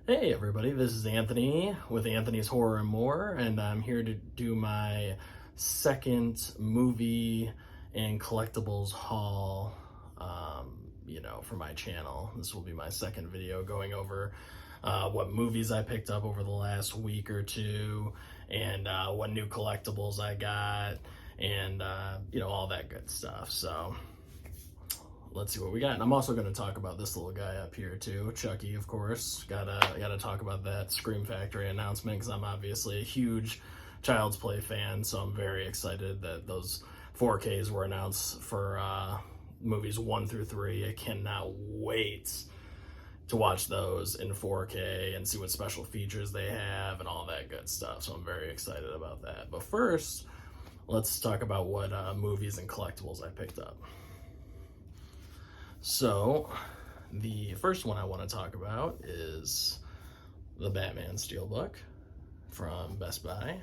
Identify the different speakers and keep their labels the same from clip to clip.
Speaker 1: Hey everybody, this is Anthony with Anthony's Horror and More, and I'm here to do my second movie and collectibles haul, for my channel. This will be my second video going over what movies I picked up over the last week or two, and what new collectibles I got, and all that good stuff. So let's see what we got. And I'm also going to talk about this little guy up here too, Chucky, of course. Gotta talk about that Scream Factory announcement because I'm obviously a huge Child's Play fan, so I'm very excited that those 4Ks were announced for movies 1 through 3. I cannot wait to watch those in 4K and see what special features they have and all that good stuff. So I'm very excited about that. But first, let's talk about what movies and collectibles I picked up. So, the first one I want to talk about is the Batman Steelbook from Best Buy,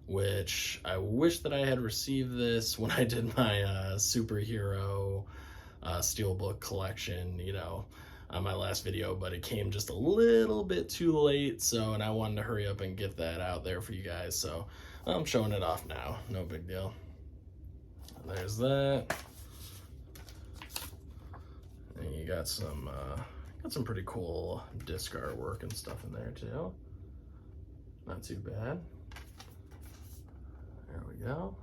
Speaker 1: which I wish that I had received this when I did my superhero Steelbook collection, on my last video, but it came just a little bit too late, and I wanted to hurry up and get that out there for you guys, so I'm showing it off now. No big deal. There's that. And you got some pretty cool disc artwork and stuff in there too. Not too bad. There we go.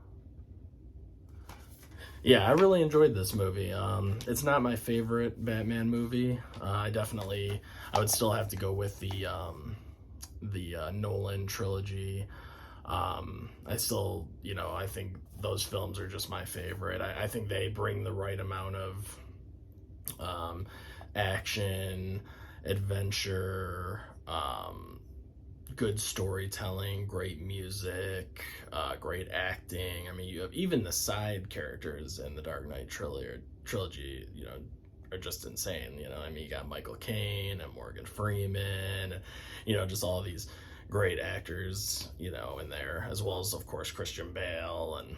Speaker 1: Yeah, I really enjoyed this movie. It's not my favorite Batman movie. I would still have to go with the Nolan trilogy. I still, I think those films are just my favorite. I think they bring the right amount of action, adventure, good storytelling, great music, great acting. I mean, you have even the side characters in the Dark Knight trilogy, are just insane. I mean, you got Michael Caine and Morgan Freeman, and, just all these great actors, in there, as well as, of course, Christian Bale and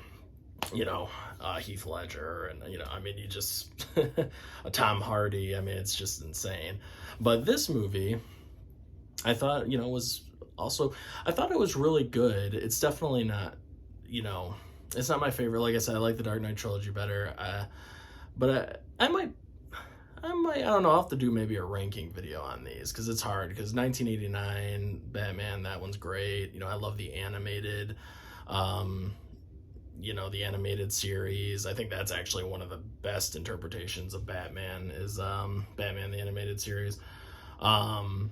Speaker 1: Heath Ledger, and I mean, you just Tom Hardy. I mean, it's just insane. But this movie, I thought, I thought it was really good. It's definitely not, it's not my favorite. Like I said, I like the Dark Knight trilogy better. But I don't know. I'll have to do maybe a ranking video on these because it's hard. Because 1989 Batman, that one's great. I love the animated. The animated series. I think that's actually one of the best interpretations of Batman is Batman the Animated Series. But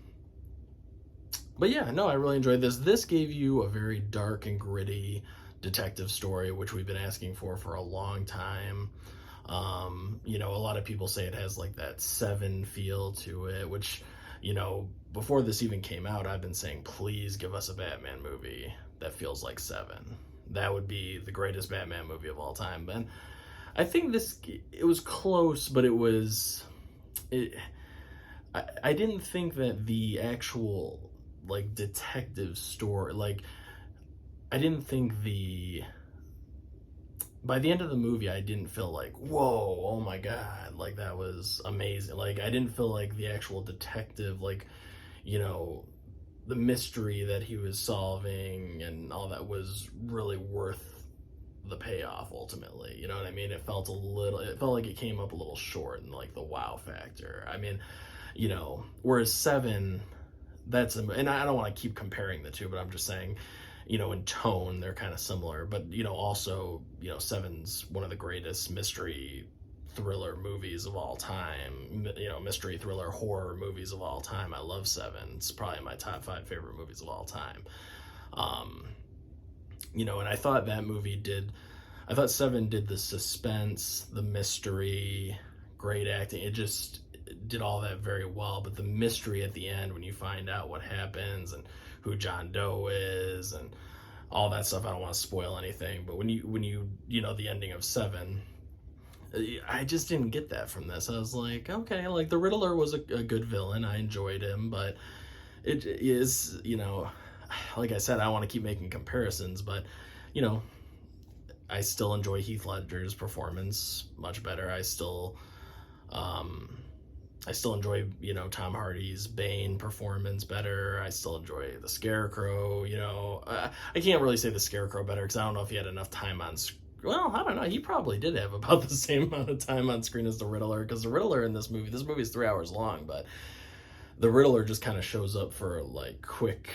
Speaker 1: yeah, no, I really enjoyed this. This gave you a very dark and gritty detective story, which we've been asking for a long time. A lot of people say it has like that Seven feel to it, which, before this even came out, I've been saying, please give us a Batman movie that feels like Seven. That would be the greatest Batman movie of all time. And I think it was close, but I didn't think that the actual, like, detective story, I didn't think by the end of the movie, I didn't feel like, whoa, oh my God, like, that was amazing. Like, I didn't feel like the actual detective, the mystery that he was solving and all that was really worth the payoff ultimately. You know what I mean? It felt like it came up a little short in like the wow factor. I mean, whereas Seven, and I don't want to keep comparing the two, but I'm just saying, in tone, they're kind of similar, but, also, Seven's one of the greatest mystery thriller movies of all time, mystery thriller horror movies of all time. I love Seven. It's probably my top 5 favorite movies of all time. And I thought I thought Seven did the suspense, the mystery, great acting. It just did all that very well, but the mystery at the end when you find out what happens and who John Doe is and all that stuff, I don't want to spoil anything, but when you the ending of Seven, I just didn't get that from this. I was like, okay, like the Riddler was a good villain. I enjoyed him, but it is, like I said, I want to keep making comparisons, but, I still enjoy Heath Ledger's performance much better. I still, I still enjoy, Tom Hardy's Bane performance better. I still enjoy the Scarecrow. I can't really say the Scarecrow better because I don't know if he had enough time on. Well, I don't know. He probably did have about the same amount of time on screen as the Riddler, because the Riddler in this movie is 3 hours long, but the Riddler just kind of shows up for like quick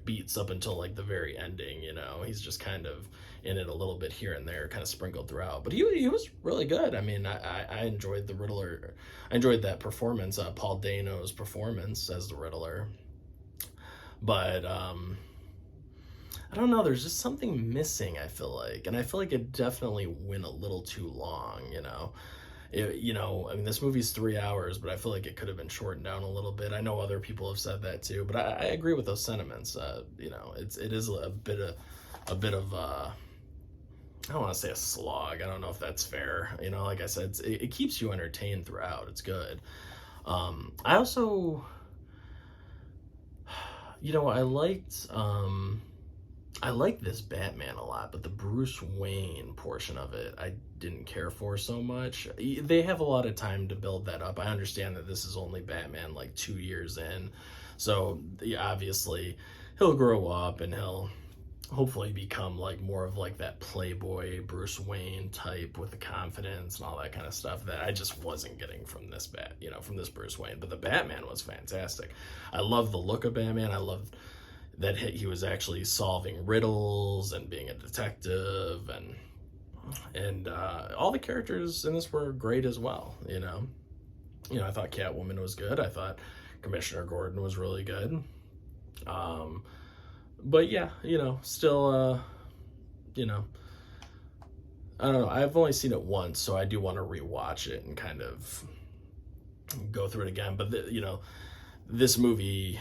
Speaker 1: beats up until like the very ending. He's just kind of in it a little bit here and there, kind of sprinkled throughout. But he was really good. I mean, I enjoyed the Riddler. I enjoyed that performance, Paul Dano's performance as the Riddler. But I don't know. There's just something missing, I feel like, and I feel like it definitely went a little too long. I mean, this movie's 3 hours, but I feel like it could have been shortened down a little bit. I know other people have said that too, but I agree with those sentiments. It is a bit of I don't want to say a slog. I don't know if that's fair. Like I said, it keeps you entertained throughout. It's good. I also, I liked this Batman a lot, but the Bruce Wayne portion of it, I didn't care for so much. They have a lot of time to build that up. I understand that this is only Batman like 2 years in. So obviously he'll grow up and he'll hopefully become like more of like that playboy Bruce Wayne type with the confidence and all that kind of stuff that I just wasn't getting from this from this Bruce Wayne. But the Batman was fantastic. I love the look of Batman. I love that he was actually solving riddles and being a detective, and all the characters in this were great as well. I thought Catwoman was good. I thought Commissioner Gordon was really good. But yeah, still, I don't know. I've only seen it once, so I do want to rewatch it and kind of go through it again. But this movie,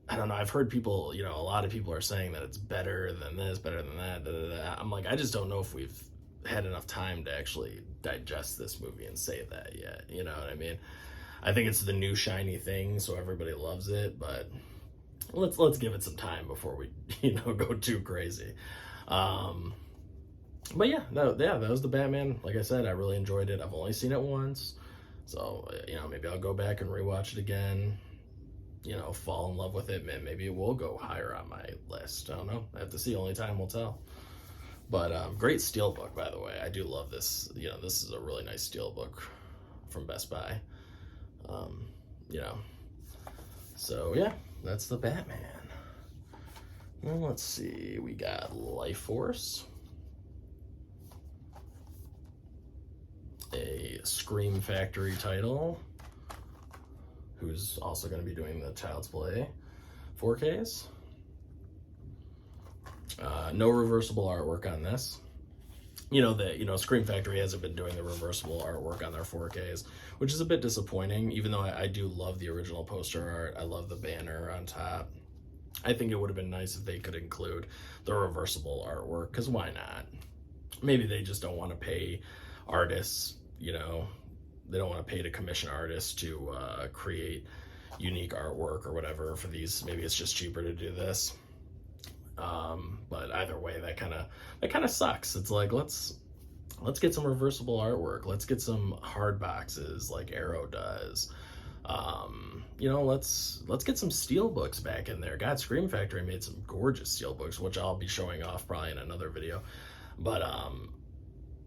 Speaker 1: I don't know. I've heard people, a lot of people are saying that it's better than this, better than that. Da, da, da. I'm like, I just don't know if we've had enough time to actually digest this movie and say that yet. You know what I mean? I think it's the new shiny thing, so everybody loves it, but let's give it some time before we, go too crazy. But yeah, that was the Batman. Like I said, I really enjoyed it. I've only seen it once, so maybe I'll go back and rewatch it again. Fall in love with it. Maybe it will go higher on my list. I don't know. I have to see. Only time will tell. But great steelbook, by the way. I do love this. This is a really nice steelbook from Best Buy. So yeah, that's the Batman. Well, let's see. We got Life Force, a Scream Factory title, who's also going to be doing the Child's Play 4Ks. No reversible artwork on this. Scream Factory hasn't been doing the reversible artwork on their 4Ks, which is a bit disappointing, even though I do love the original poster art. I love the banner on top. I think it would have been nice if they could include the reversible artwork, because why not? Maybe they just don't want to pay artists, they don't want to pay to commission artists to create unique artwork or whatever for these. Maybe it's just cheaper to do this. But either way, that kind of sucks. It's like, let's get some reversible artwork. Let's get some hard boxes like Arrow does. Let's get some steel books back in there. God, Scream Factory made some gorgeous steel books, which I'll be showing off probably in another video. But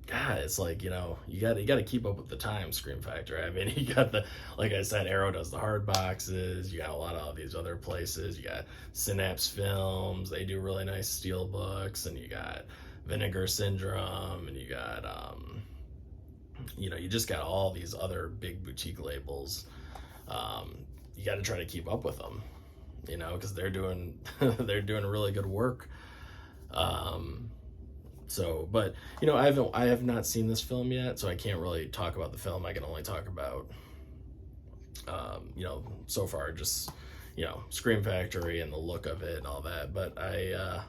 Speaker 1: God, it's like, you got to keep up with the times, Scream Factory. I mean, you got like I said, Arrow does the hard boxes. You got a lot of these other places. You got Synapse Films. They do really nice steel books. And you got Vinegar Syndrome. And you got, you just got all these other big boutique labels. You got to try to keep up with them, because they're doing really good work. But I have not seen this film yet, so I can't really talk about the film. I can only talk about, so far just, Scream Factory and the look of it and all that. But I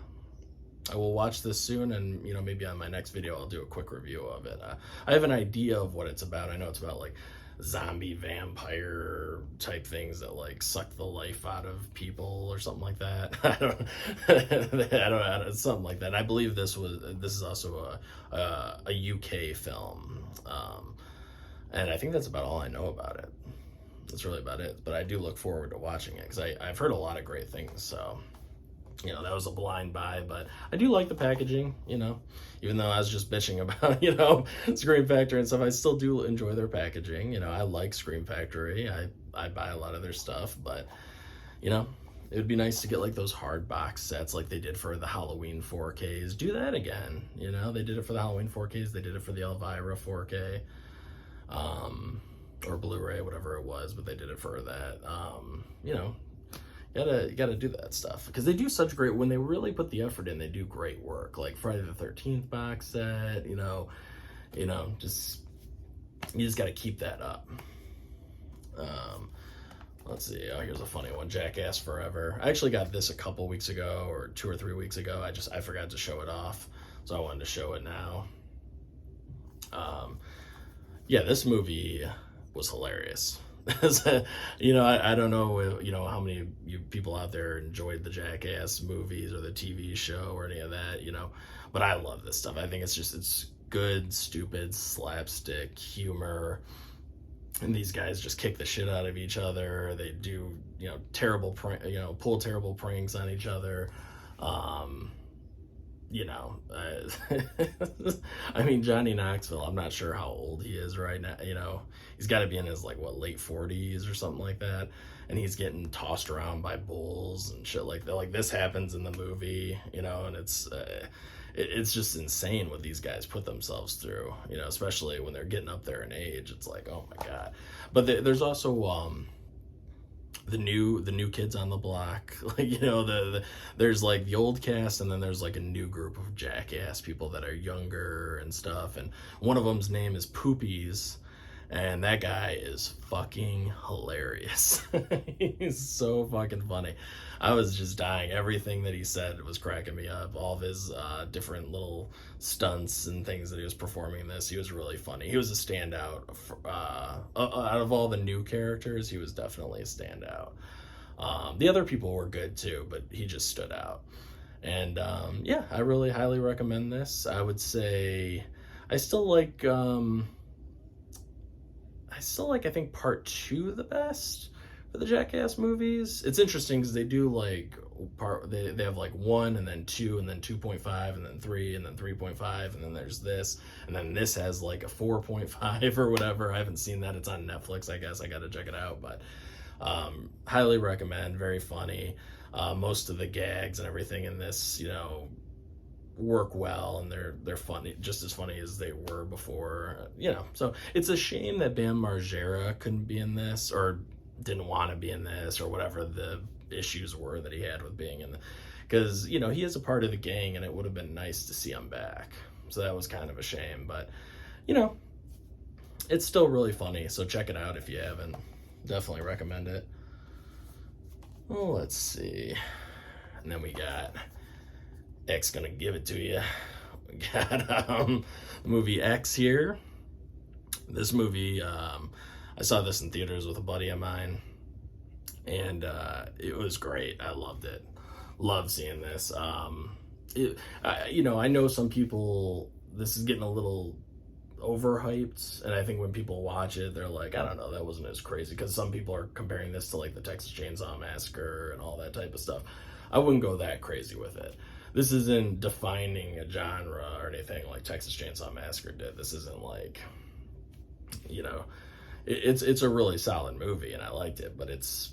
Speaker 1: will watch this soon, and maybe on my next video I'll do a quick review of it. I have an idea of what it's about. I know it's about like zombie vampire type things that like suck the life out of people or something like that. I don't know, something like that. I believe this is also a UK film, and I think that's about all I know about it. That's really about it. But I do look forward to watching it because I've heard a lot of great things. So, that was a blind buy, but I do like the packaging, even though I was just bitching about, Scream Factory and stuff, I still do enjoy their packaging. I like Scream Factory. I buy a lot of their stuff, but, it would be nice to get like those hard box sets like they did for the Halloween 4Ks. Do that again. They did it for the Halloween 4Ks. They did it for the Elvira 4K, or Blu-ray, whatever it was, but they did it for that. You gotta do that stuff because they do such great, when they really put the effort in, they do great work. Like Friday the 13th box set, just you just gotta keep that up. Let's see. Oh, here's a funny one. Jackass Forever. I actually got this a couple weeks ago, or 2 or 3 weeks ago. I forgot to show it off, so I wanted to show it now. Yeah, this movie was hilarious. I don't know, how many of you people out there enjoyed the Jackass movies or the TV show or any of that, but I love this stuff. I think it's good, stupid, slapstick humor. And these guys just kick the shit out of each other. They do, terrible pull terrible pranks on each other. I mean, Johnny Knoxville, I'm not sure how old he is right now. He's got to be in his late 40s or something like that. And he's getting tossed around by bulls and shit like that. Like this happens in the movie, and it's just insane what these guys put themselves through, especially when they're getting up there in age. It's like, oh my God. But there's also, the new kids on the block, there's like the old cast, and then there's like a new group of Jackass people that are younger and stuff, and one of them's name is Poopies, and that guy is fucking hilarious. He's so fucking funny. I was just dying. Everything that he said was cracking me up. All of his different little stunts and things that he was performing in this, he was really funny. He was a standout. Out of all the new characters, he was definitely a standout. The other people were good too, but he just stood out. And yeah, I really highly recommend this. I would say I still like I think part 2 the best for the Jackass movies. It's interesting because they do they have 1 and then 2 and then 2.5 and then 3 and then 3.5 and then there's this, and then this has like a 4.5 or whatever. I haven't seen that. It's on Netflix, I guess. I gotta check it out, but highly recommend. Very funny. Most of the gags and everything in this, work well, and they're funny, just as funny as they were before. So it's a shame that Bam Margera couldn't be in this, or didn't want to be in this, or whatever the issues were that he had with being in because he is a part of the gang, and it would have been nice to see him back. So that was kind of a shame, but it's still really funny, so check it out if you haven't. Definitely recommend it. Well, let's see. And then we got X Gonna Give It To You. We got the movie X here. This movie, I saw this in theaters with a buddy of mine, and it was great. I loved it. Love seeing this. I know some people, this is getting a little overhyped, and I think when people watch it, they're like, I don't know, that wasn't as crazy, because some people are comparing this to like the Texas Chainsaw Massacre and all that type of stuff. I wouldn't go that crazy with it. This isn't defining a genre or anything like Texas Chainsaw Massacre did. This isn't like, it's a really solid movie, and I liked it, but it's,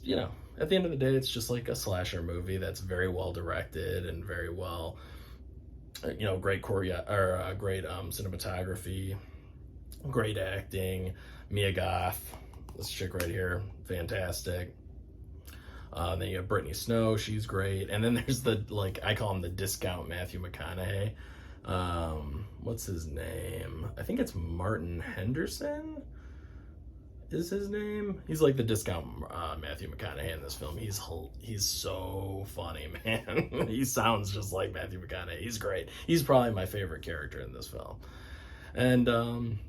Speaker 1: at the end of the day, it's just like a slasher movie that's very well directed and very well, great great cinematography, great acting. Mia Goth, this chick right here, fantastic. Then you have Brittany Snow, she's great. And then there's I call him the discount Matthew McConaughey. What's his name? I think it's Martin Henderson is his name. He's like the discount Matthew McConaughey in this film. He's so funny, man. He sounds just like Matthew McConaughey. He's great. He's probably my favorite character in this film. And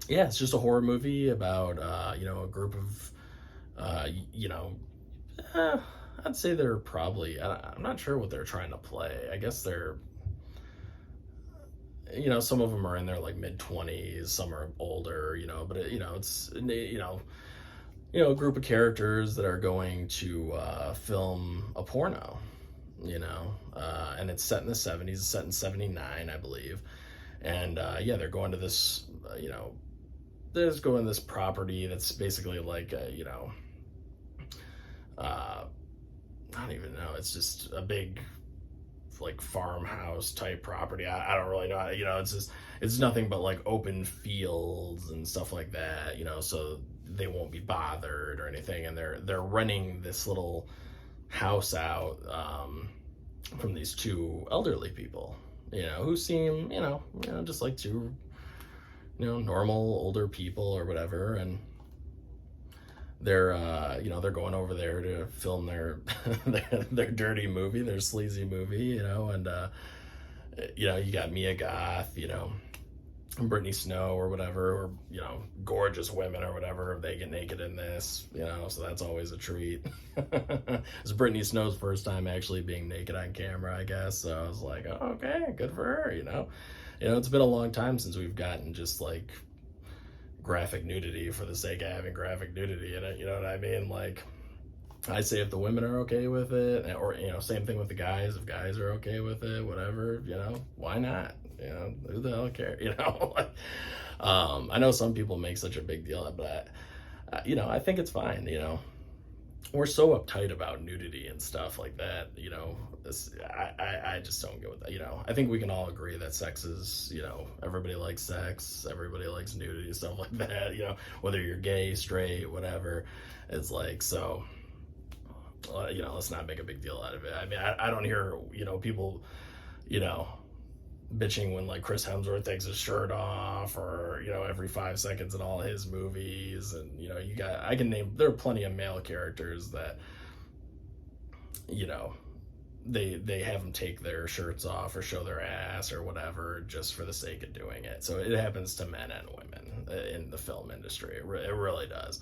Speaker 1: yeah, it's just a horror movie about a group of I'd say they're probably, I'm not sure what they're trying to play. I guess they're, some of them are in their mid-20s, some are older, but it's, a group of characters that are going to film a porno, and it's set in the 70s, it's set in 79, I believe. And yeah, they're going to this, they're just going to this property that's basically like, uh, I don't even know, it's just a big like farmhouse type property. I don't really know. It's just it's nothing but like open fields and stuff like that. So they won't be bothered or anything. And they're renting this little house out from these two elderly people. Who seem just like two normal older people or whatever. And they're going over there to film their dirty movie, their sleazy movie, and you got Mia Goth, Brittany Snow or whatever, or gorgeous women or whatever. They get naked in this, so that's always a treat. It's Brittany Snow's first time actually being naked on camera, I guess. So I was like, oh, okay, good for her. It's been a long time since we've gotten just like graphic nudity for the sake of having graphic nudity in it. You know what I mean? Like, I say if the women are okay with it, or same thing with the guys. If guys are okay with it, whatever, why not? Who the hell cares? Like, I know some people make such a big deal of that, but I think it's fine. We're so uptight about nudity and stuff like that. I just don't get with that. I think we can all agree that sex is, everybody likes sex, everybody likes nudity, stuff like that. Whether you're gay, straight, whatever, it's like, so. Let's not make a big deal out of it. I mean, I don't hear, people, bitching when like Chris Hemsworth takes his shirt off, or, every 5 seconds in all his movies. And, I can name, there are plenty of male characters that, they have them take their shirts off or show their ass or whatever just for the sake of doing it. So it happens to men and women in the film industry. It really does.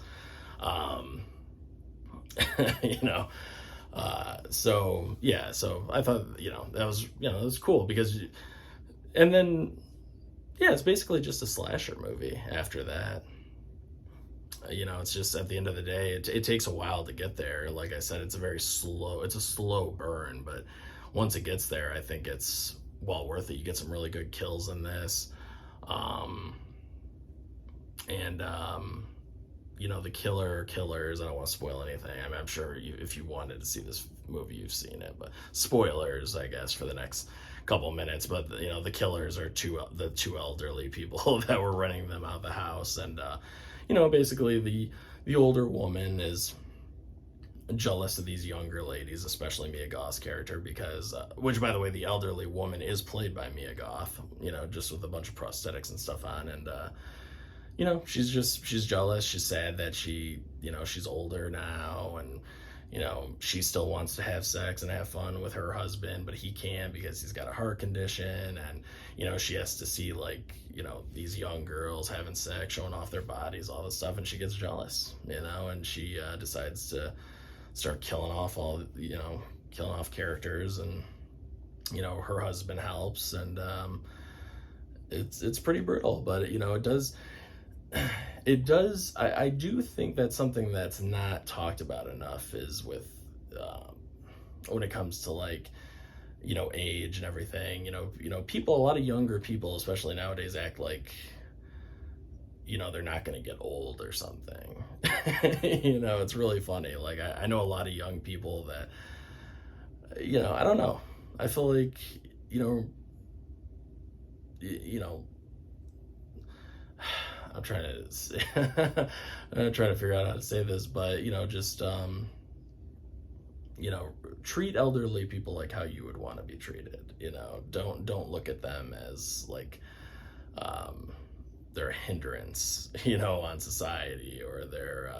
Speaker 1: So yeah, so I thought, that was cool because, and then, yeah, it's basically just a slasher movie after that. It's just at the end of the day, it takes a while to get there. Like I said, it's a slow burn, but once it gets there, I think it's well worth it. You get some really good kills in this. And the killers, I don't want to spoil anything. I mean, I'm sure if you wanted to see this movie, you've seen it, but spoilers, I guess, for the next couple minutes. But the killers are the two elderly people that were renting them out of the house. And basically the older woman is jealous of these younger ladies, especially Mia Goth's character, because which, by the way, the elderly woman is played by Mia Goth, just with a bunch of prosthetics and stuff on. And she's jealous. She's sad that she's older now, and she still wants to have sex and have fun with her husband, but he can't because he's got a heart condition. And she has to see like these young girls having sex, showing off their bodies, all this stuff, and she gets jealous, and she decides to start killing off characters. And her husband helps, and it's pretty brutal, but it does. I do think that's something that's not talked about enough is with when it comes to like age and everything. People, a lot of younger people, especially nowadays, act like they're not going to get old or something. It's really funny. Like I know a lot of young people that I don't know. I feel like I'm trying to I'm trying to figure out how to say this, but just treat elderly people like how you would want to be treated. Don't look at them as like they're a hindrance, on society, or they're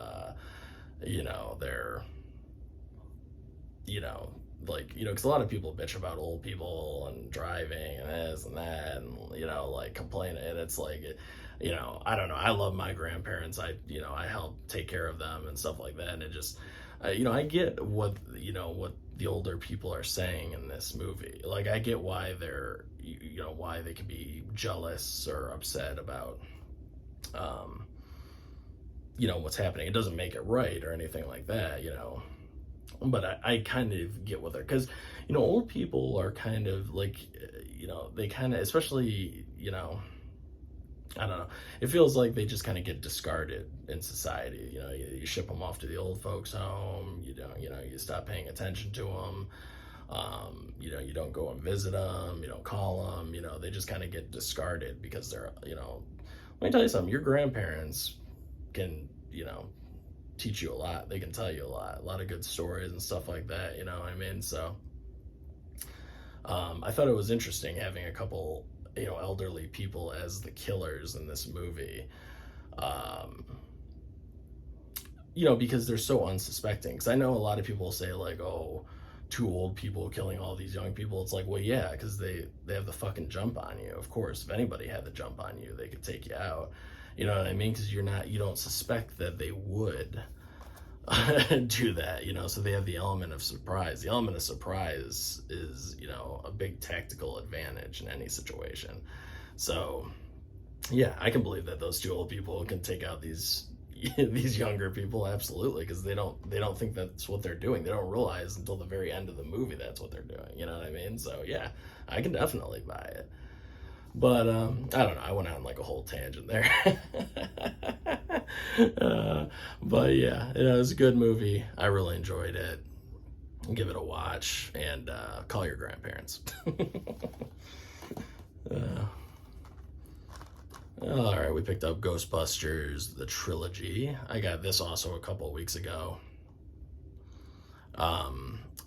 Speaker 1: like, because a lot of people bitch about old people and driving and this and that, and like complaining. And it's like, I don't know. I love my grandparents. I help take care of them and stuff like that. And it just, I get what the older people are saying in this movie. Like, I get why they're, why they can be jealous or upset about, what's happening. It doesn't make it right or anything like that, but I kind of get with her because, old people are kind of like, they kind of, especially, I don't know. It feels like they just kind of get discarded in society. You ship them off to the old folks' home. You stop paying attention to them. You don't go and visit them. You don't call them. They just kind of get discarded because they're, let me tell you something. Your grandparents can, teach you a lot. They can tell you a lot of good stories and stuff like that. You know what I mean? So, I thought it was interesting having a couple, elderly people as the killers in this movie. Um, because they're so unsuspecting. Because I know a lot of people say like, oh, two old people killing all these young people. It's like, well, yeah, because they have the fucking jump on you. Of course, if anybody had the jump on you, they could take you out. You know what I mean? Because you don't suspect that they would do that, so they have the element of surprise. The element of surprise is, a big tactical advantage in any situation. So, yeah, I can believe that those two old people can take out these these younger people, absolutely, because they don't think that's what they're doing. They don't realize until the very end of the movie that's what they're doing. You know what I mean? So yeah, I can definitely buy it. But I don't know. I went on like a whole tangent there. But yeah, it was a good movie. I really enjoyed it. Give it a watch and call your grandparents. All right, we picked up Ghostbusters, the trilogy. I got this also a couple weeks ago.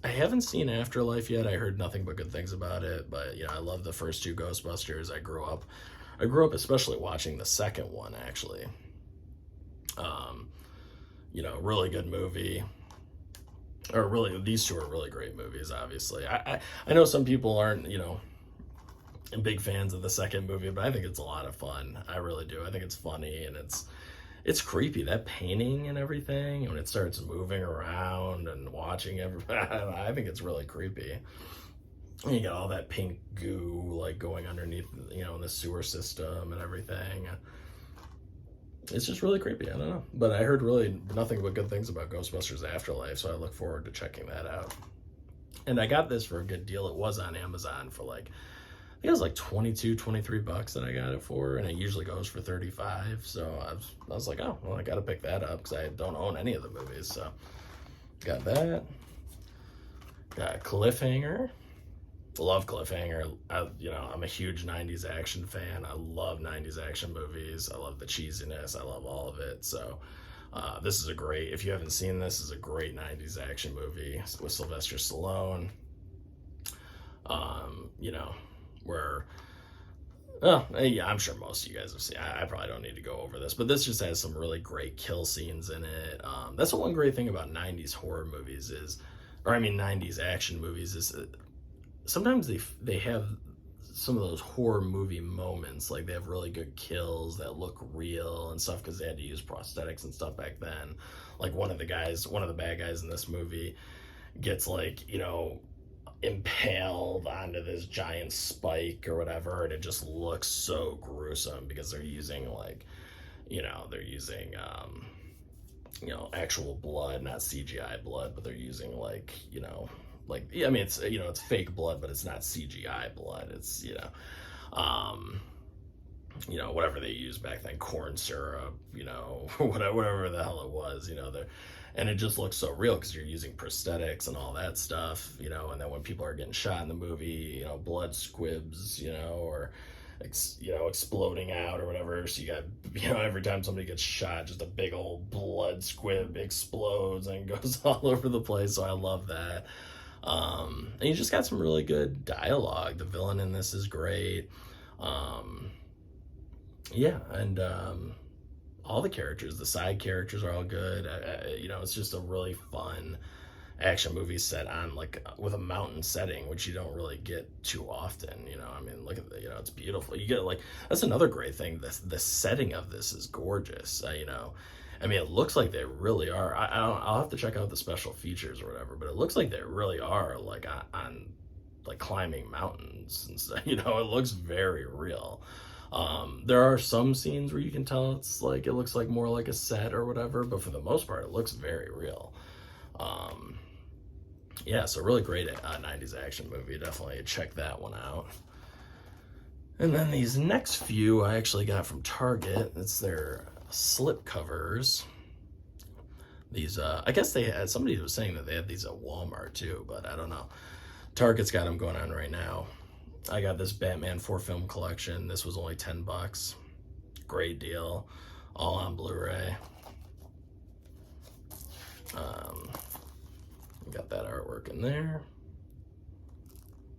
Speaker 1: I haven't seen Afterlife yet. I heard nothing but good things about it, but I love the first two Ghostbusters. I grew up especially watching the second one, actually. Really good movie. Or really, these two are really great movies, obviously. I know some people aren't, big fans of the second movie, but I think it's a lot of fun. I really do. I think it's funny and it's creepy. That painting and everything, when it starts moving around and watching everybody, I think it's really creepy. And you got all that pink goo like going underneath, in the sewer system and everything. It's just really creepy. I don't know. But I heard really nothing but good things about Ghostbusters Afterlife, so I look forward to checking that out. And I got this for a good deal. It was on Amazon for like, I think it was like 22, 23 bucks that I got it for, and it usually goes for 35. So I was like, oh, well, I got to pick that up because I don't own any of the movies. So got that. Got Cliffhanger. Love Cliffhanger. I'm a huge 90s action fan. I love 90s action movies. I love the cheesiness. I love all of it. So this is if you haven't seen this, is a great 90s action movie with Sylvester Stallone. Where, yeah, I'm sure most of you guys have seen. I probably don't need to go over this, but this just has some really great kill scenes in it. That's the one great thing about 90s horror movies 90s action movies is sometimes they have some of those horror movie moments. Like they have really good kills that look real and stuff because they had to use prosthetics and stuff back then. Like one of the bad guys in this movie gets like, impaled onto this giant spike or whatever, and it just looks so gruesome because they're using actual blood, not CGI blood, but they're using it's fake blood, but it's not CGI blood. It's whatever they used back then, corn syrup, whatever the hell it was, and it just looks so real because you're using prosthetics and all that stuff, and then when people are getting shot in the movie, blood squibs, or exploding out or whatever. So you got, every time somebody gets shot, just a big old blood squib explodes and goes all over the place. So I love that. And you just got some really good dialogue. The villain in this is great. And all the characters, the side characters are all good. It's just a really fun action movie set on with a mountain setting, which you don't really get too often. Look at it's beautiful. You get that's another great thing. The setting of this is gorgeous. It looks like they really are. I'll have to check out the special features or whatever, but it looks like they really are on climbing mountains and stuff. It looks very real. There are some scenes where you can tell it's like it looks like more like a set or whatever, but for the most part, it looks very real. Um, yeah, so really great 90s action movie. Definitely check that one out. And then these next few I actually got from Target. It's their slip covers. These, I guess they had, somebody was saying that they had these at Walmart too, but I don't know. Target's got them going on right now. I got this Batman 4-film collection. This was only $10. Great deal. All on Blu-ray. Got that artwork in there.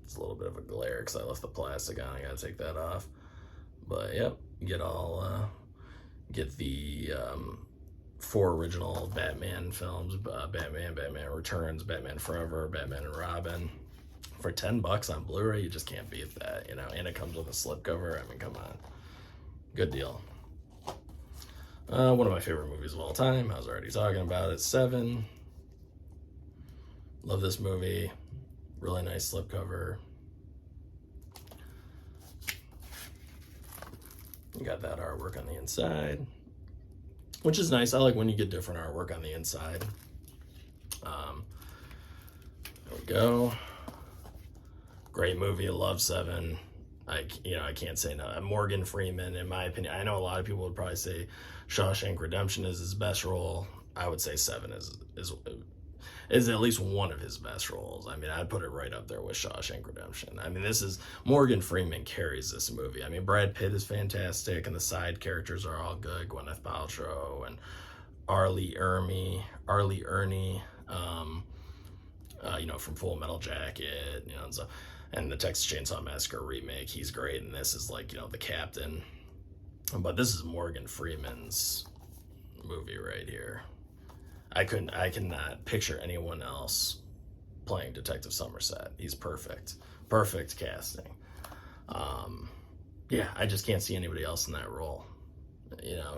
Speaker 1: It's a little bit of a glare because I left the plastic on. I gotta take that off. But yep, get all get the 4 original Batman films: Batman, Batman Returns, Batman Forever, Batman and Robin. For $10 on Blu-ray, you just can't beat that, you know. And it comes with a slipcover. I mean, come on, good deal. One of my favorite movies of all time. I was already talking about it. Seven. Love this movie. Really nice slipcover. You got that artwork on the inside, which is nice. I like when you get different artwork on the inside. There we go. Great movie. I love Seven. I can't say no. Morgan Freeman, in my opinion, I know a lot of people would probably say Shawshank Redemption is his best role. I would say Seven is at least one of his best roles. I mean, I'd put it right up there with Shawshank Redemption. I mean, Morgan Freeman carries this movie. I mean, Brad Pitt is fantastic, and the side characters are all good. Gwyneth Paltrow and Arlie Ermey, from Full Metal Jacket, and the Texas Chainsaw Massacre remake. He's great, and this is like, the captain. But this is Morgan Freeman's movie right here. I cannot picture anyone else playing Detective Somerset. He's perfect casting. I just can't see anybody else in that role.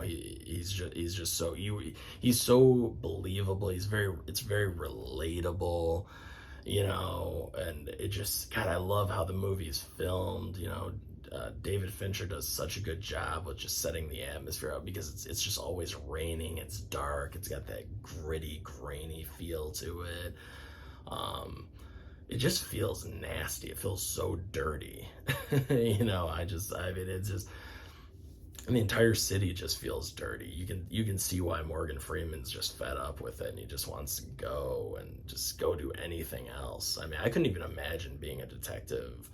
Speaker 1: He's just so he's so believable. It's very relatable, and it just, God, I love how the movie is filmed. David Fincher does such a good job with just setting the atmosphere up, because it's just always raining, it's dark, it's got that gritty, grainy feel to it. It just feels nasty. It feels so dirty. And the entire city just feels dirty. You can see why Morgan Freeman's just fed up with it, and he just wants to go do anything else. I mean, I couldn't even imagine being a detective,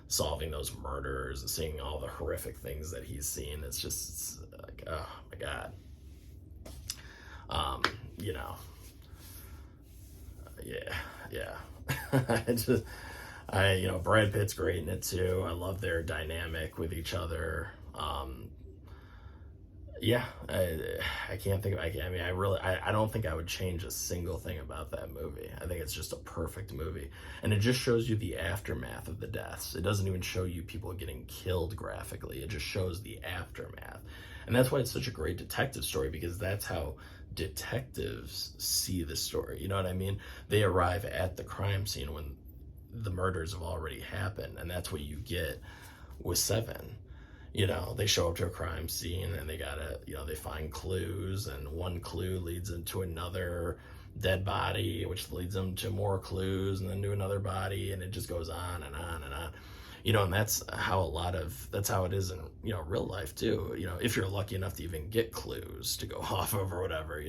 Speaker 1: solving those murders and seeing all the horrific things that he's seen. It's like, oh my God. Brad Pitt's great in it too. I love their dynamic with each other. I can't think of, I don't think I would change a single thing about that movie. I think it's just a perfect movie. And it just shows you the aftermath of the deaths. It doesn't even show you people getting killed graphically. It just shows the aftermath. And that's why it's such a great detective story, because that's how detectives see the story. You know what I mean? They arrive at the crime scene when the murders have already happened. And that's what you get with Seven. They show up to a crime scene, and they they find clues, and one clue leads into another dead body, which leads them to more clues, and then to another body, and it just goes on and on and on. And that's how it is in, real life too. If you're lucky enough to even get clues to go off of or whatever,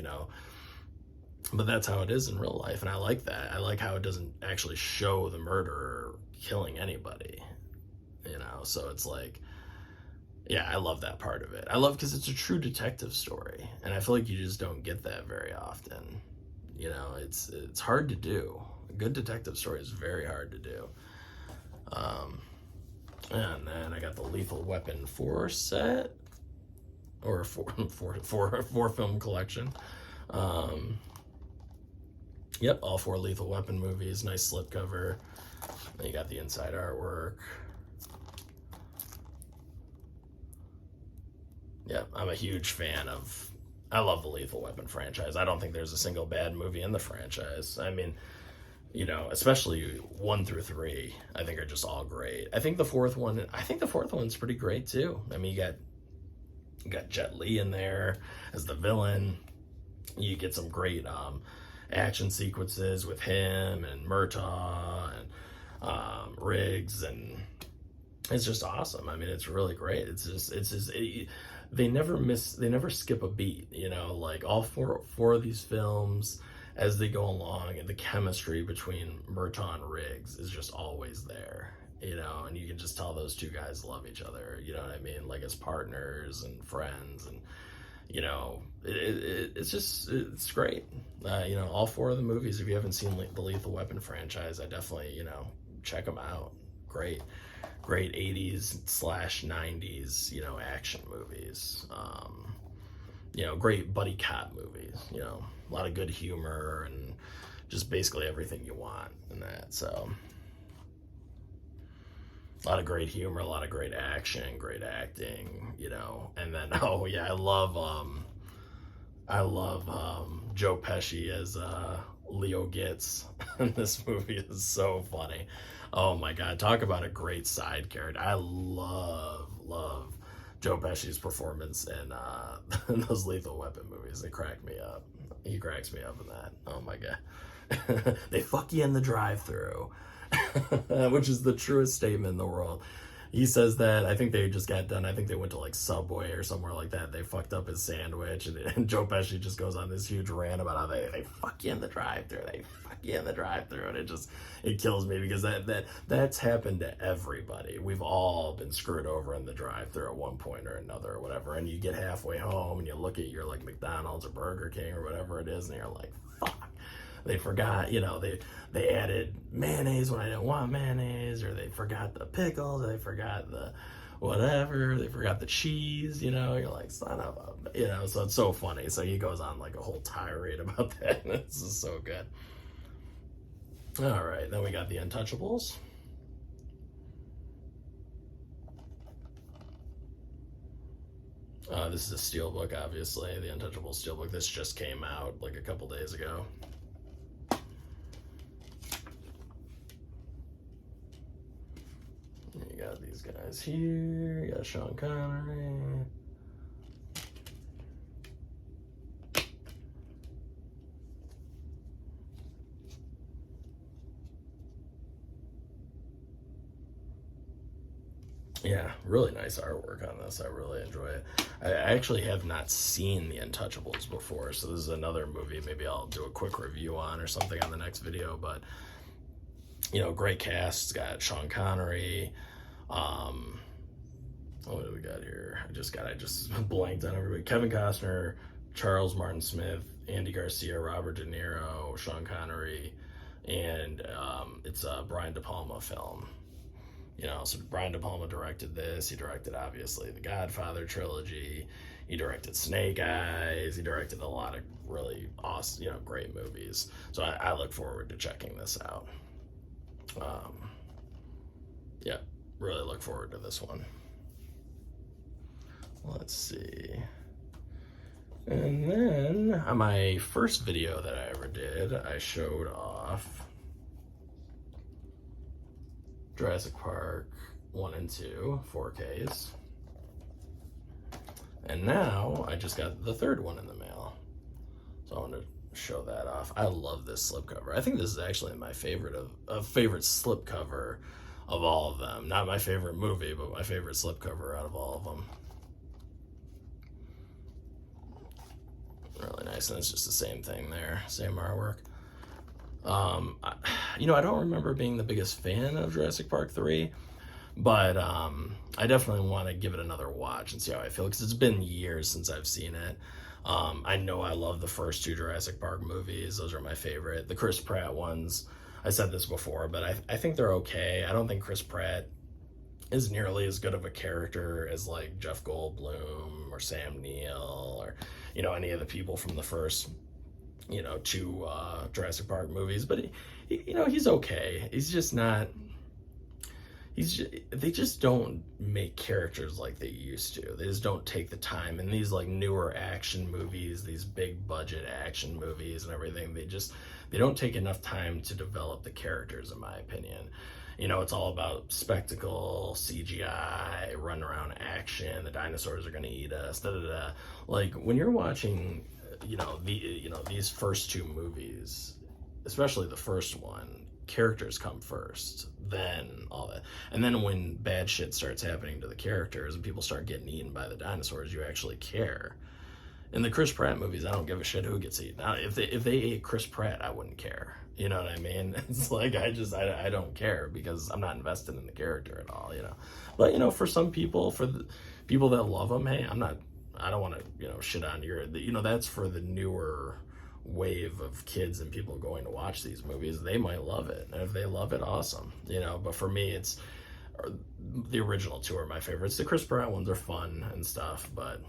Speaker 1: but that's how it is in real life. And I like that. I like how it doesn't actually show the murderer killing anybody, so it's like, yeah, I love that part of it. I love, because it's a true detective story, and I feel like you just don't get that very often. It's hard to do. A good detective story is very hard to do. And then I got the Lethal Weapon 4 set, or 4 film collection. Yep, all 4 Lethal Weapon movies. Nice slipcover. Then you got the inside artwork. Yeah, I'm a huge fan I love the Lethal Weapon franchise. I don't think there's a single bad movie in the franchise. I mean, especially 1 through 3, I think are just all great. I think the fourth one's pretty great too. I mean, you got Jet Li in there as the villain. You get some great action sequences with him and Murtaugh and Riggs, and it's just awesome. I mean, it's really great. They never skip a beat. Like all four of these films, as they go along, and the chemistry between Murtaugh and Riggs is just always there. And you can just tell those two guys love each other. You know what I mean? Like as partners and friends, and it's great. All four of the movies. If you haven't seen the Lethal Weapon franchise, I definitely check them out. Great 80s/90s action movies. Great buddy cop movies. A lot of good humor and just basically everything you want in that. So a lot of great humor, a lot of great action, great acting, and then oh yeah, I love Joe Pesci as Leo Getz. This movie is so funny. Oh my god, talk about a great side character. I love Joe Pesci's performance in those Lethal Weapon movies. They crack me up. He cracks me up in that. Oh my god. They fuck you in the drive-thru. Which is the truest statement in the world. He says that, I think they just got done, I think they went to like Subway or somewhere like that. They fucked up his sandwich, and Joe Pesci just goes on this huge rant about how they fuck you in the drive-thru. They fuck you in the drive-thru, and it kills me, because that's happened to everybody. We've all been screwed over in the drive-thru at one point or another or whatever, and you get halfway home and you look at your like McDonald's or Burger King or whatever it is, and you're like, fuck. They forgot, they added mayonnaise when I didn't want mayonnaise, or they forgot the pickles, they forgot the whatever, they forgot the cheese, you're like, son of a, so it's so funny. So he goes on like a whole tirade about that, and this is so good. All right, then we got The Untouchables. This is a steelbook, obviously, The Untouchables steelbook. This just came out like a couple days ago. You got these guys here. You got Sean Connery. Yeah, really nice artwork on this. I really enjoy it. I actually have not seen The Untouchables before, so this is another movie maybe I'll do a quick review on or something on the next video. But great cast. It's got Sean Connery. What do we got here? I just blanked on everybody. Kevin Costner, Charles Martin Smith, Andy Garcia, Robert De Niro, Sean Connery, and it's a Brian De Palma film. So Brian De Palma directed this. He directed, obviously, the Godfather trilogy. He directed Snake Eyes. He directed a lot of really awesome, great movies. So I look forward to checking this out. Yeah, really look forward to this one. Let's see. And then on my first video that I ever did, I showed off Jurassic Park 1 and 2 4Ks. And now I just got the third one in the mail. So I want to show that off. I love this slipcover. I think this is actually my favorite favorite slipcover of all of them. Not my favorite movie, but my favorite slipcover out of all of them. Really nice, and it's just the same thing there, same artwork. I don't remember being the biggest fan of Jurassic Park 3, but I definitely want to give it another watch and see how I feel, because it's been years since I've seen it. I know I love the first two Jurassic Park movies. Those are my favorite. The Chris Pratt ones, I said this before, but I think they're okay. I don't think Chris Pratt is nearly as good of a character as like Jeff Goldblum or Sam Neill or any of the people from the first two Jurassic Park movies. But he's okay. He's just not. They just don't make characters like they used to. They just don't take the time. And these like newer action movies, these big budget action movies and everything, they don't take enough time to develop the characters, in my opinion. You know, it's all about spectacle, CGI, run around action, the dinosaurs are going to eat us, da da da. Like, when you're watching, these first two movies, especially the first one, characters come first, then all that. And then when bad shit starts happening to the characters and people start getting eaten by the dinosaurs, you actually care. In the Chris Pratt movies, I don't give a shit who gets eaten. Now, if they ate Chris Pratt, I wouldn't care. You know what I mean? It's like, I don't care because I'm not invested in the character at all, But, for some people, for the people that love them, hey, I don't want to, shit on that's for the newer wave of kids and people going to watch these movies. They might love it. And if they love it, awesome, But for me, it's the original two are my favorites. The Chris Pratt ones are fun and stuff, but,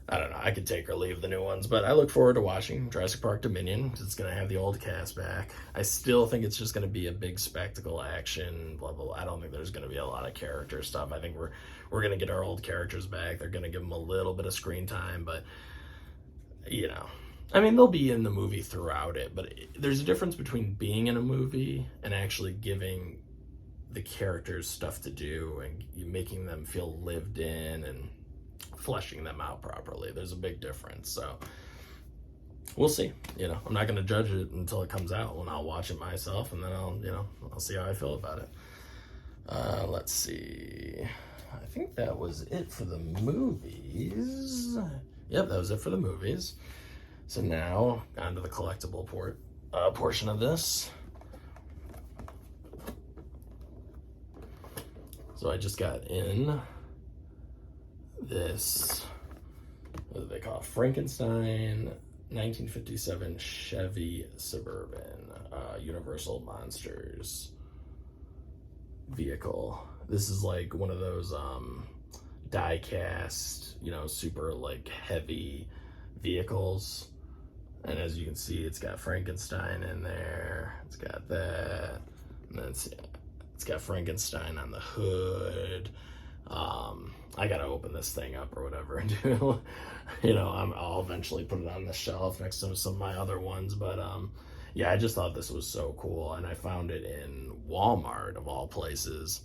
Speaker 1: I don't know. I could take or leave the new ones, but I look forward to watching Jurassic Park Dominion because it's going to have the old cast back. I still think it's just going to be a big spectacle action, blah, blah, blah. I don't think there's going to be a lot of character stuff. I think we're going to get our old characters back. They're going to give them a little bit of screen time, but, they'll be in the movie throughout it, but there's a difference between being in a movie and actually giving the characters stuff to do and making them feel lived in and fleshing them out properly. There's a big difference. So we'll see. I'm not going to judge it until it comes out, when I'll watch it myself, and then I'll see how I feel about it. Let's see. I think that was it for the movies. Yep, that was it for the movies. So now on to the collectible portion of this. So I just got in this, what do they call it? Frankenstein 1957 Chevy Suburban Universal Monsters vehicle. This is like one of those die cast, super like heavy vehicles. And as you can see, it's got Frankenstein in there. It's got that. And then it's got Frankenstein on the hood. I gotta open this thing up or whatever and do, I'll eventually put it on the shelf next to some of my other ones. But yeah, I just thought this was so cool, and I found it in Walmart of all places,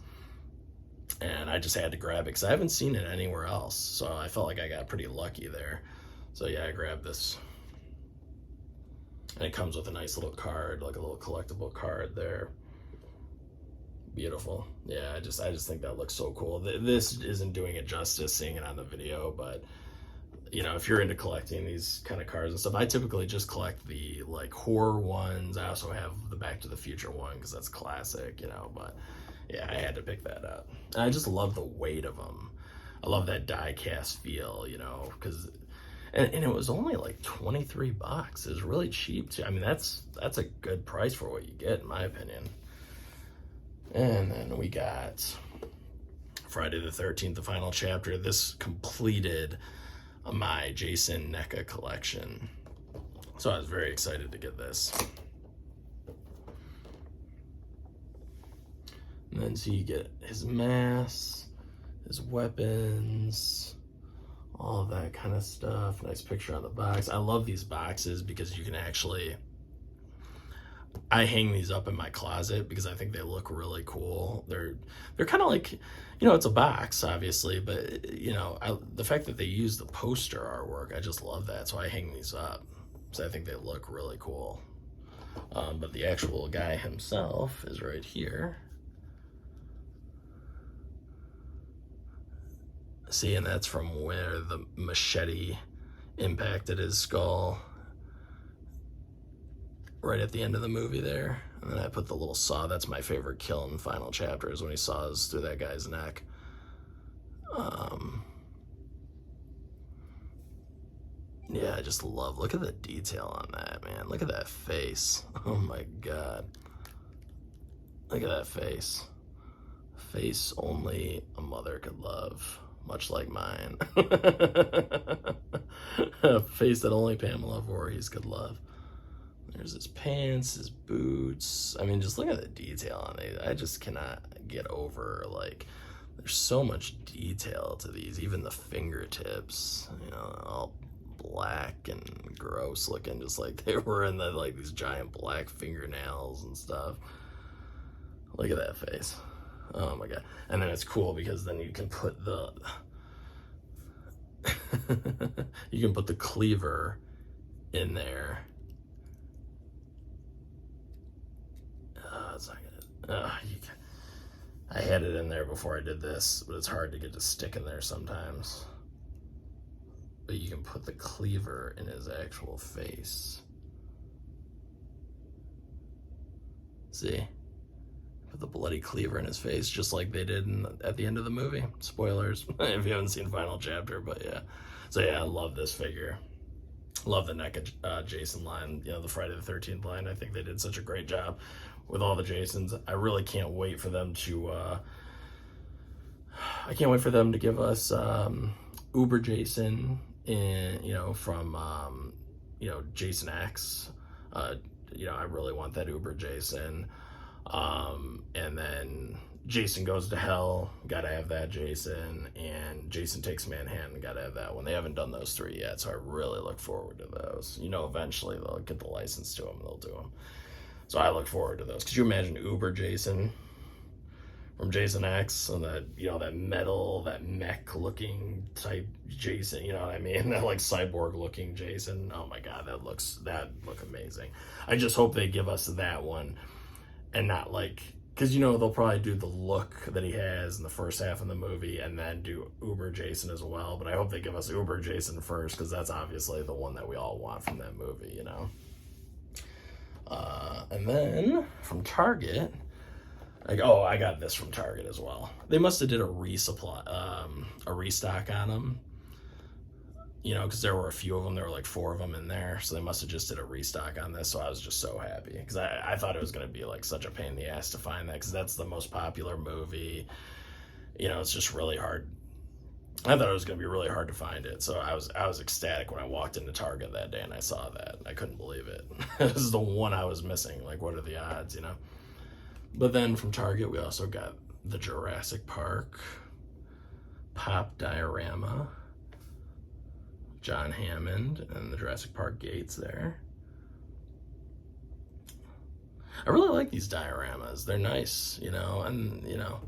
Speaker 1: and I just had to grab it because I haven't seen it anywhere else. So I felt like I got pretty lucky there. So yeah, I grabbed this, and it comes with a nice little card, like a little collectible card there. Beautiful. Yeah, I just think that looks so cool. This isn't doing it justice seeing it on the video, but if you're into collecting these kind of cars and stuff, I typically just collect the like horror ones. I also have the Back to the Future one because that's classic, but yeah, I had to pick that up. And I just love the weight of them. I love that die cast feel, because and it was only like $23. It was really cheap too. That's a good price for what you get, in my opinion. And then we got Friday the 13th, the final chapter. This completed my Jason NECA collection. So I was very excited to get this. And then so you get his mask, his weapons, all that kind of stuff. Nice picture on the box. I love these boxes because you can actually... I hang these up in my closet because I think they look really cool. They're kind of like, it's a box, obviously, but, the fact that they use the poster artwork, I just love that. So I hang these up. So I think they look really cool. But the actual guy himself is right here. See, and that's from where the machete impacted his skull. Right at the end of the movie there. And then I put the little saw. That's my favorite kill in the final chapter, is when he saws through that guy's neck. Yeah, I just love, look at the detail on that, man. Look at that face. Oh my God. Look at that face. Face only a mother could love, much like mine. A face that only Pamela Voorhees could love. There's his pants, his boots. Just look at the detail on it. I just cannot get over, there's so much detail to these, even the fingertips, all black and gross looking, just like they were in the, like, these giant black fingernails and stuff. Look at that face. Oh my god. And then it's cool because then you can put the you can put the cleaver in there. It's not gonna, I had it in there before I did this, but it's hard to get to stick in there sometimes. But you can put the cleaver in his actual face. See? Put the bloody cleaver in his face, just like they did at the end of the movie. Spoilers, if you haven't seen Final Chapter, but yeah. So yeah, I love this figure. Love the neck of Jason line, you know, the Friday the 13th line. I think they did such a great job with all the Jasons. I really can't wait for them to, I can't wait for them to give us Uber Jason in, you know, from, you know, Jason X. You know, I really want that Uber Jason. And then Jason Goes to Hell, gotta have that Jason, and Jason Takes Manhattan, gotta have that one. They haven't done those three yet, so I really look forward to those. You know, eventually they'll get the license to them and they'll do them. So I look forward to those. Could you imagine Uber Jason from Jason X, and that, you know, that metal, that mech looking type Jason, you know what I mean? That like cyborg looking Jason. Oh my god, that'd look amazing. I just hope they give us that one and not like, because, you know, they'll probably do the look that he has in the first half of the movie and then do Uber Jason as well. But I hope they give us Uber Jason first, because that's obviously the one that we all want from that movie, you know. And then from Target, like, oh, I got this from Target as well. They must have did a restock on them. You know, because there were a few of them. There were like 4 of them in there. So they must have just did a restock on this. So I was just so happy. Because I thought it was going to be like such a pain in the ass to find that. Because that's the most popular movie. You know, it's just really hard. I thought it was going to be really hard to find it. So I was ecstatic when I walked into Target that day and I saw that. I couldn't believe it. This is the one I was missing. Like, what are the odds, you know? But then from Target, we also got the Jurassic Park Pop Diorama. John Hammond and the Jurassic Park gates there. I really like these dioramas. They're nice, you know, and, you know,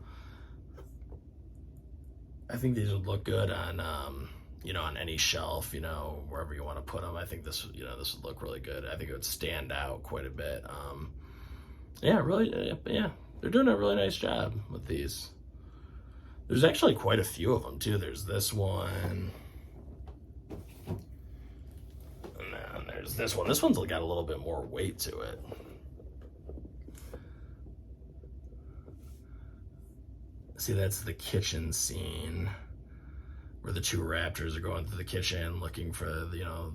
Speaker 1: I think these would look good on, you know, on any shelf, you know, wherever you want to put them. I think this, you know, this would look really good. I think it would stand out quite a bit. Yeah, really, yeah, they're doing a really nice job with these. There's actually quite a few of them, too. There's this one. There's this one. This one's got a little bit more weight to it. See, that's the kitchen scene where the 2 raptors are going through the kitchen looking for the, you know,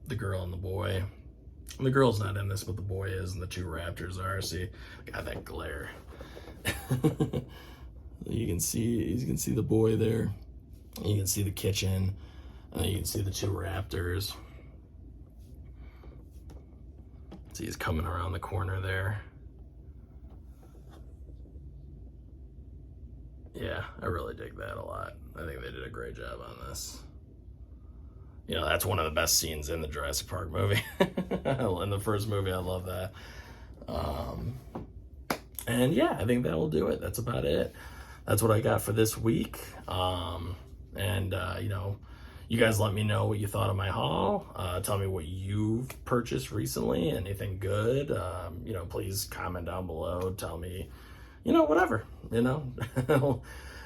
Speaker 1: the girl and the boy. And the girl's not in this, but the boy is, and the 2 raptors are. See, got that glare. You can see the boy there. You can see the kitchen, and then you can see the 2 raptors. See, he's coming around the corner there. Yeah, I really dig that a lot. I think they did a great job on this. You know, that's one of the best scenes in the Jurassic Park movie. In the first movie, I love that. And yeah, I think that will do it. That's about it. That's what I got for this week. You know, you guys let me know what you thought of my haul. Tell me what you've purchased recently. Anything good? You know, please comment down below. Tell me, you know, whatever, you know.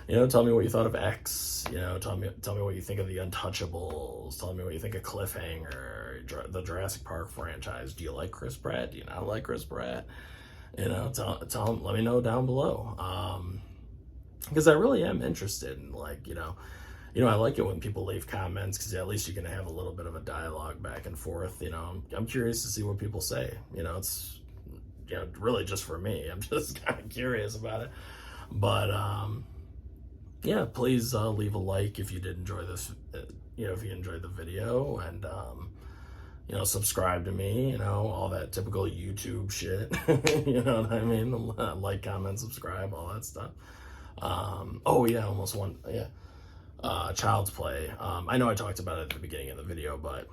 Speaker 1: You know, tell me what you thought of X. You know, tell me what you think of the Untouchables. Tell me what you think of Cliffhanger, the Jurassic Park franchise. Do you like Chris Pratt? Do you not like Chris Pratt? You know, let me know down below. Because I really am interested in, like, you know, I like it when people leave comments, because at least you can have a little bit of a dialogue back and forth. You know, I'm curious to see what people say. You know, it's, you know, really just for me. I'm just kind of curious about it. But, yeah, please leave a like if you did enjoy this, you know, if you enjoyed the video, and, you know, subscribe to me, you know, all that typical YouTube shit. You know what I mean? Like, comment, subscribe, all that stuff. Oh, yeah, almost one, yeah. Child's Play. I know I talked about it at the beginning of the video, but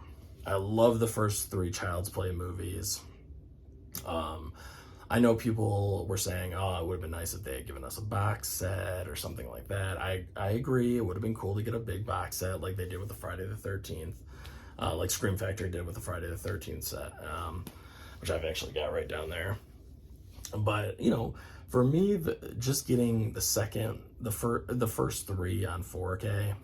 Speaker 1: I love the first three Child's Play movies. I know people were saying, oh, it would have been nice if they had given us a box set or something like that. I agree. It would have been cool to get a big box set like they did with the Friday the 13th, like Scream Factory did with the Friday the 13th set, which I've actually got right down there. But, you know, for me, just getting the first three on 4K,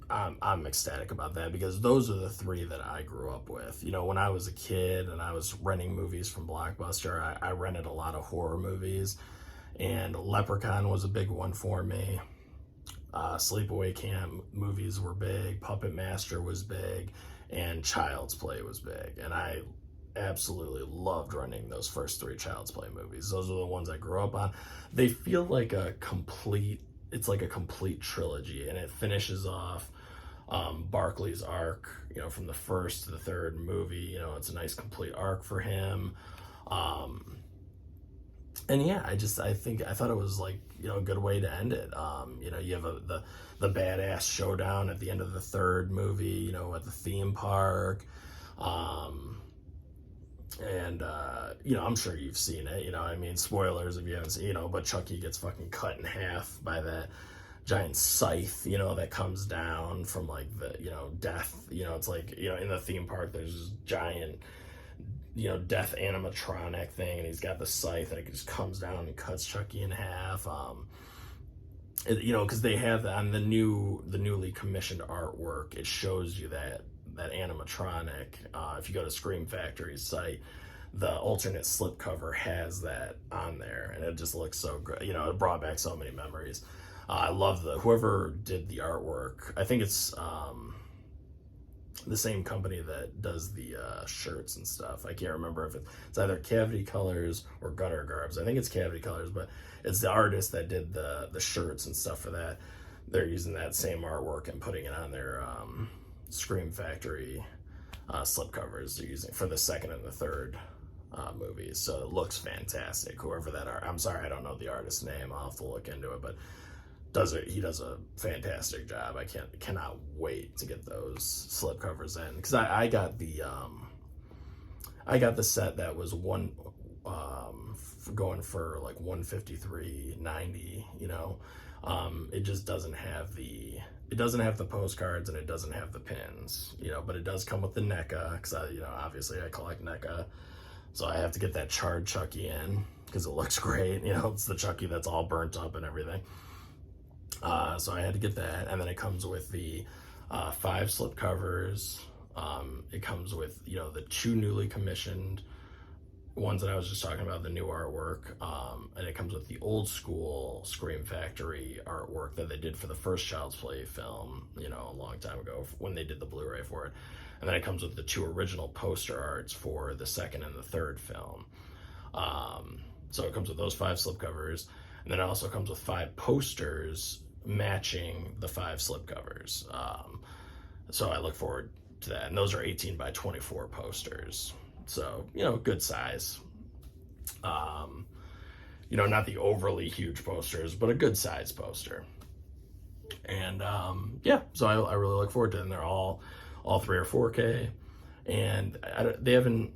Speaker 1: I'm ecstatic about that, because those are the three that I grew up with. You know, when I was a kid and I was renting movies from Blockbuster, I rented a lot of horror movies, and Leprechaun was a big one for me. Sleepaway Camp movies were big, Puppet Master was big, and Child's Play was big. And I absolutely loved renting those first three Child's Play movies. Those are the ones I grew up on. They feel like it's like a complete trilogy, and it finishes off Barkley's arc, you know, from the first to the third movie. You know, it's a nice complete arc for him. And yeah, I thought it was, like, you know, a good way to end it. You know, you have the badass showdown at the end of the third movie, you know, at the theme park. You know, I'm sure you've seen it, you know, I mean, spoilers if you haven't seen, you know, but Chucky gets fucking cut in half by that giant scythe, you know, that comes down from, like, the, you know, death, you know, it's like, you know, in the theme park, there's this giant, you know, death animatronic thing, and he's got the scythe, and it just comes down and cuts Chucky in half. You know, because they have on the newly commissioned artwork, it shows you that animatronic. If you go to Scream Factory's site, the alternate slipcover has that on there, and it just looks so great. You know, it brought back so many memories. I love whoever did the artwork. I think it's the same company that does the shirts and stuff. I can't remember if it's either Cavity Colors or Gutter Garbs. I think it's Cavity Colors, but it's the artist that did the shirts and stuff for that. They're using that same artwork and putting it on their Scream Factory slipcovers they're using for the second and the third movies. So it looks fantastic. Whoever that are, I'm sorry, I don't know the artist's name. I'll have to look into it, but he does a fantastic job. I cannot wait to get those slipcovers in, because I got the set that was going for like $153.90. You know, it just doesn't have the postcards, and it doesn't have the pins, you know, but it does come with the NECA, because you know, obviously I collect NECA, so I have to get that charred Chucky in because it looks great. You know, it's the Chucky that's all burnt up and everything. So I had to get that, and then it comes with the 5 slipcovers. It comes with, you know, the 2 newly commissioned ones that I was just talking about, the new artwork, and it comes with the old school Scream Factory artwork that they did for the first Child's Play film, you know, a long time ago when they did the Blu-ray for it. And then it comes with the 2 original poster arts for the second and the third film. So it comes with those 5 slipcovers, and then it also comes with 5 posters matching the 5 slipcovers. So I look forward to that, and those are 18 by 24 posters. So, you know, good size. You know, not the overly huge posters, but a good size poster. And yeah, so I really look forward to them. They're all 3 or 4K, and they haven't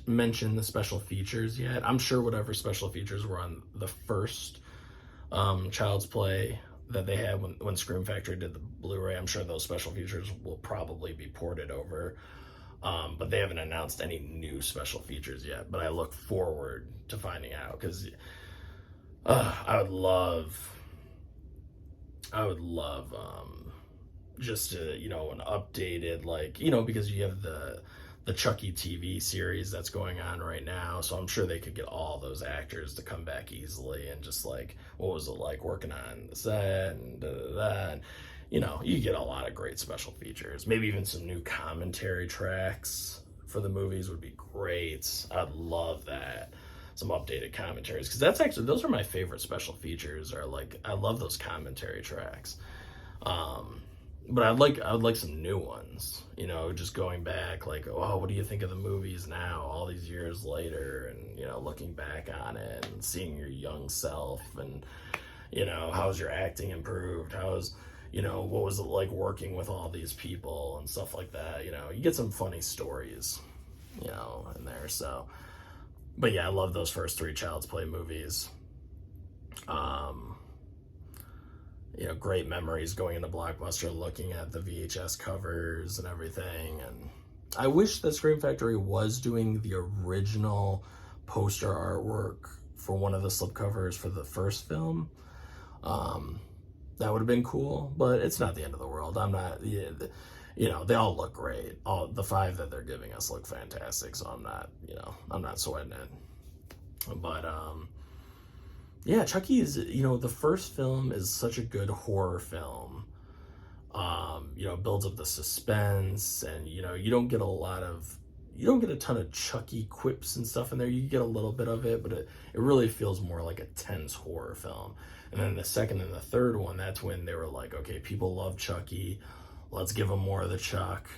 Speaker 1: mentioned the special features yet. I'm sure whatever special features were on the first Child's Play that they had when Scream Factory did the Blu-ray, I'm sure those special features will probably be ported over. But they haven't announced any new special features yet, but I look forward to finding out, because I would love just to, you know, an updated, like, you know, because you have the Chucky TV series that's going on right now, so I'm sure they could get all those actors to come back easily, and just like, what was it like working on the set, and and you know, you get a lot of great special features. Maybe even some new commentary tracks for the movies would be great. I'd love that. Some updated commentaries, because those are my favorite special features. Are like, I love those commentary tracks. But I'd like some new ones, you know, just going back, like, oh, what do you think of the movies now, all these years later, and, you know, looking back on it and seeing your young self, and, how's your acting improved? What was it like working with all these people and stuff like that? You get some funny stories, in there. So, but yeah, I love those first three Child's Play movies. Um, Great memories going into Blockbuster, looking at the VHS covers and everything. And I wish that Scream Factory was doing the original poster artwork for one of the slipcovers for the first film. That would have been cool, but it's not the end of the world. I'm not, they all look great. All the five that they're giving us look fantastic, so I'm not sweating it. But yeah, Chucky is, the first film is such a good horror film. It builds up the suspense, and you don't get a ton of Chucky quips and stuff in there. You get a little bit of it, but it really feels more like a tense horror film. And then the second and the third one, that's when they were like, okay, people love Chucky, let's give him more of the Chuck.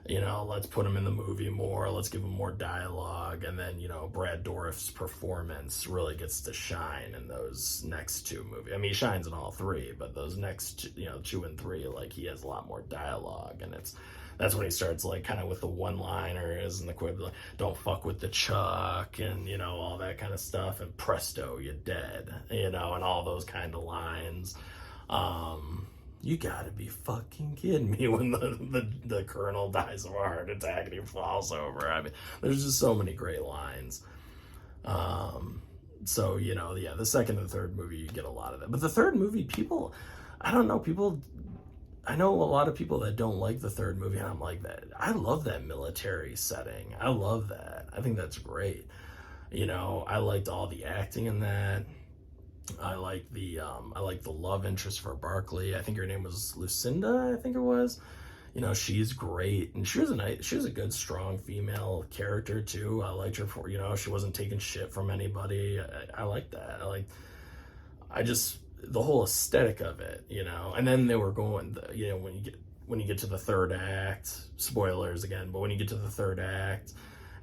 Speaker 1: Let's put him in the movie more. Let's give him more dialogue. And then, Brad Dourif's performance really gets to shine in those next two movies. I mean, he shines in all three, but those next, 2 and 3, like, he has a lot more dialogue. And that's when he starts, like, kind of with the one-liners and the quip, like, don't fuck with the Chuck, and, all that kind of stuff. And presto, you're dead, and all those kind of lines. You gotta be fucking kidding me when the colonel dies of a heart attack and he falls over. I mean, there's just so many great lines. So, yeah, the second and third movie, you get a lot of that. But the third movie, I don't know, I know a lot of people that don't like the third movie, and I'm like, that. I love that military setting. I love that. I think that's great. I liked all the acting in that. I like the love interest for Barkley. I think her name was Lucinda. I think it was. She's great, and she was a good, strong female character too. I liked her for she wasn't taking shit from anybody. I like that. The whole aesthetic of it, And then they were going, when you get to the third act, spoilers again, but when you get to the third act,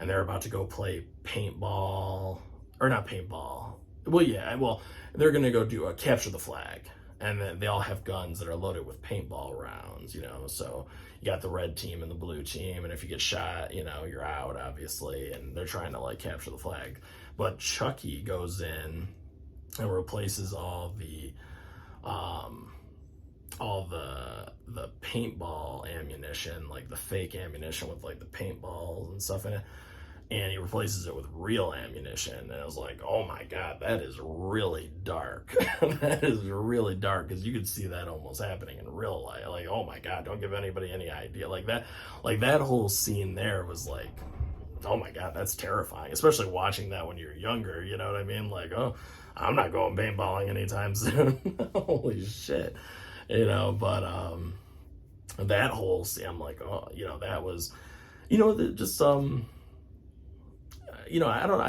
Speaker 1: and they're about to go play paintball, or not paintball. Well, they're gonna go do a capture the flag, and then they all have guns that are loaded with paintball rounds, so you got the red team and the blue team, and if you get shot, you're out, obviously, and they're trying to, like, capture the flag. But Chucky goes in and replaces all the paintball ammunition, like the fake ammunition with, like, the paintballs and stuff in it, and he replaces it with real ammunition. And I was like, oh my god, that is really dark. That is really dark, because you could see that almost happening in real life. Like, oh my god, don't give anybody any idea. Like that whole scene there was like, oh my god, that's terrifying, especially watching that when you're younger, you know what I mean? Like, oh, I'm not going paintballing anytime soon. Holy shit. But that whole scene, I'm like, oh, that was,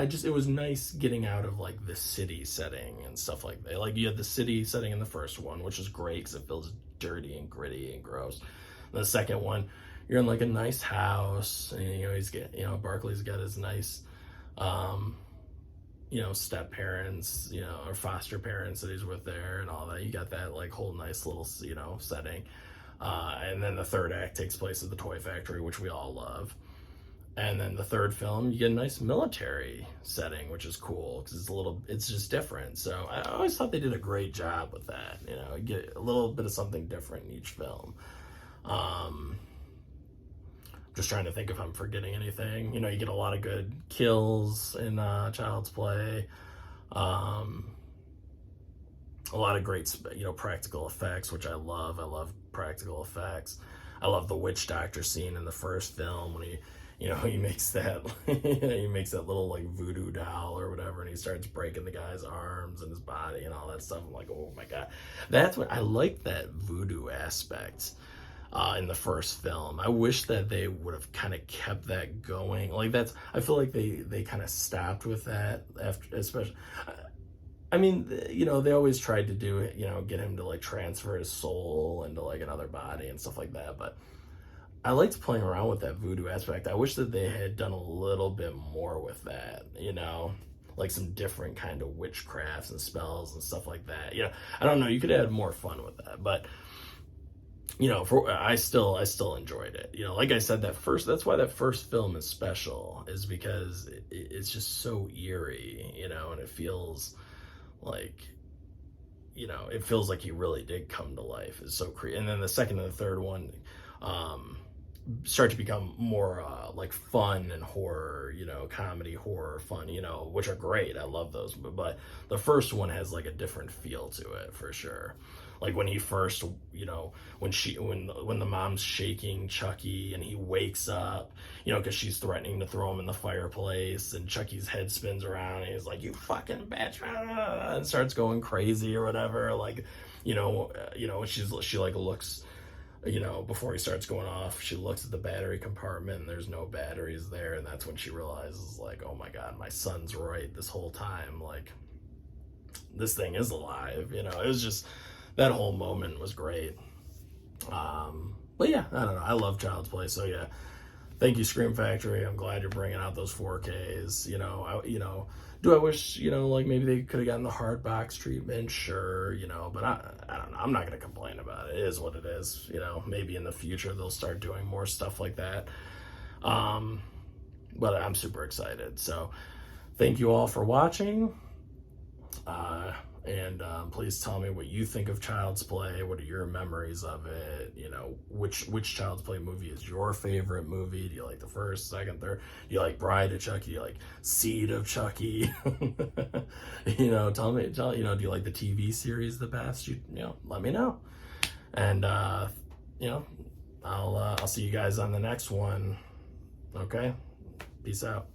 Speaker 1: just it was nice getting out of, like, the city setting and stuff like that. Like, you had the city setting in the first one, which is great because it feels dirty and gritty and gross. And the second one, you're in, like, a nice house, and Barkley's got his nice step parents, or foster parents that he's with there and all that. You got that, like, whole nice little setting. And then the third act takes place at the toy factory, which we all love. And then the third film, you get a nice military setting, which is cool because it's just different. So I always thought they did a great job with that. You get a little bit of something different in each film. Just trying to think if I'm forgetting anything. You get a lot of good kills in Child's Play. A lot of great, practical effects, which I love. I love practical effects. I love the witch doctor scene in the first film when he makes that little, like, voodoo doll or whatever, and he starts breaking the guy's arms and his body and all that stuff. I'm like, oh my god, that's what I like, that voodoo aspect in the first film. I wish that they would have kind of kept that going. Like, I feel like they kind of stopped with that after, especially. I mean, they always tried to do it, get him to, like, transfer his soul into, like, another body and stuff like that, but I liked playing around with that voodoo aspect. I wish that they had done a little bit more with that, like some different kind of witchcrafts and spells and stuff like that. You know, I don't know, you could have more fun with that, but you know, I still enjoyed it. You know, like I said, that's why that first film is special, is because it's just so eerie, you know, and it feels like, you know, it feels like he really did come to life. It's so creepy. And then the second and the third one start to become more like fun and horror, you know, comedy, horror, fun, you know, which are great. I love those. But the first one has like a different feel to it for sure. Like when he first, you know, when the mom's shaking Chucky and he wakes up, you know, because she's threatening to throw him in the fireplace, and Chucky's head spins around and he's like, "You fucking bitch," and starts going crazy or whatever. Like, you know, she like looks, you know, before he starts going off, she looks at the battery compartment and there's no batteries there, and that's when she realizes, like, oh my God, my son's right this whole time. Like, this thing is alive. You know, it was just, that whole moment was great. But yeah, I don't know. I love Child's Play. So yeah, thank you, Scream Factory. I'm glad you're bringing out those 4Ks. You know, do I wish, you know, like maybe they could have gotten the hard box treatment? Sure, you know, but I don't know. I'm not going to complain about it. It is what it is. You know, maybe in the future they'll start doing more stuff like that. But I'm super excited. So thank you all for watching. And please tell me what you think of Child's Play. What are your memories of it? You know, which Child's Play movie is your favorite movie? Do you like the first, second, third? Do you like Bride of Chucky? Do you like Seed of Chucky? You know, you know, do you like the TV series the best? You know, let me know. And you know, I'll see you guys on the next one. Okay, peace out.